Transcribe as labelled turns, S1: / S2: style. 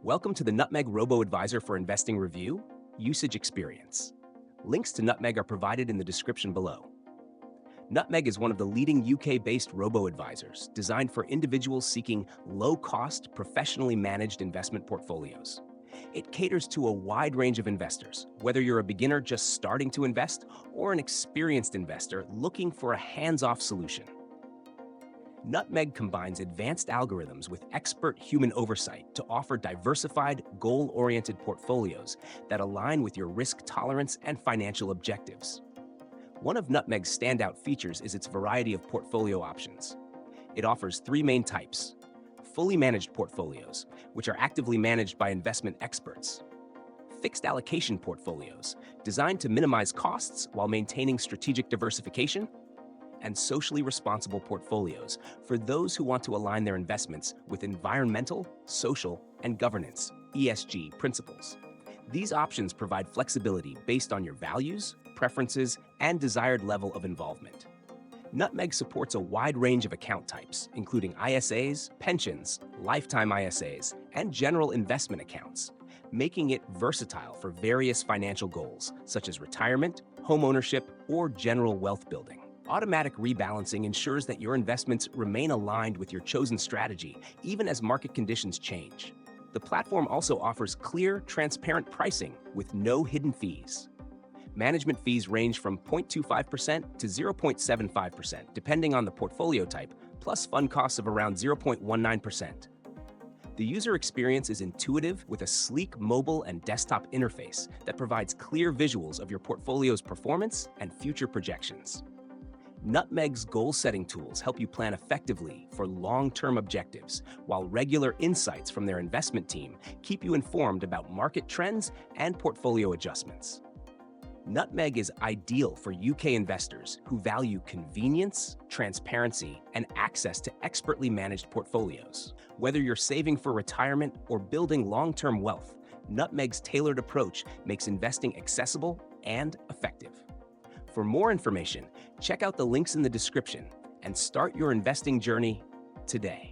S1: Welcome to the Nutmeg Robo-advisor for Investing Review, Usage Experience. Links to Nutmeg are provided in the description below. Nutmeg is one of the leading UK-based robo-advisors designed for individuals seeking low-cost, professionally managed investment portfolios. It caters to a wide range of investors, whether you're a beginner just starting to invest or an experienced investor looking for a hands-off solution. Nutmeg combines advanced algorithms with expert human oversight to offer diversified, goal-oriented portfolios that align with your risk tolerance and financial objectives. One of Nutmeg's standout features is its variety of portfolio options. It offers three main types: fully managed portfolios, which are actively managed by investment experts; fixed allocation portfolios, designed to minimize costs while maintaining strategic diversification; and socially responsible portfolios for those who want to align their investments with environmental, social, and governance (ESG) principles. These options provide flexibility based on your values, preferences, and desired level of involvement. Nutmeg supports a wide range of account types, including ISAs, pensions, lifetime ISAs, and general investment accounts, making it versatile for various financial goals, such as retirement, home ownership, or general wealth building. Automatic rebalancing ensures that your investments remain aligned with your chosen strategy, even as market conditions change. The platform also offers clear, transparent pricing with no hidden fees. Management fees range from 0.25% to 0.75%, depending on the portfolio type, plus fund costs of around 0.19%. The user experience is intuitive with a sleek mobile and desktop interface that provides clear visuals of your portfolio's performance and future projections. Nutmeg's goal-setting tools help you plan effectively for long-term objectives, while regular insights from their investment team keep you informed about market trends and portfolio adjustments. Nutmeg is ideal for UK investors who value convenience, transparency, and access to expertly managed portfolios. Whether you're saving for retirement or building long-term wealth, Nutmeg's tailored approach makes investing accessible and effective. For more information, check out the links in the description and start your investing journey today.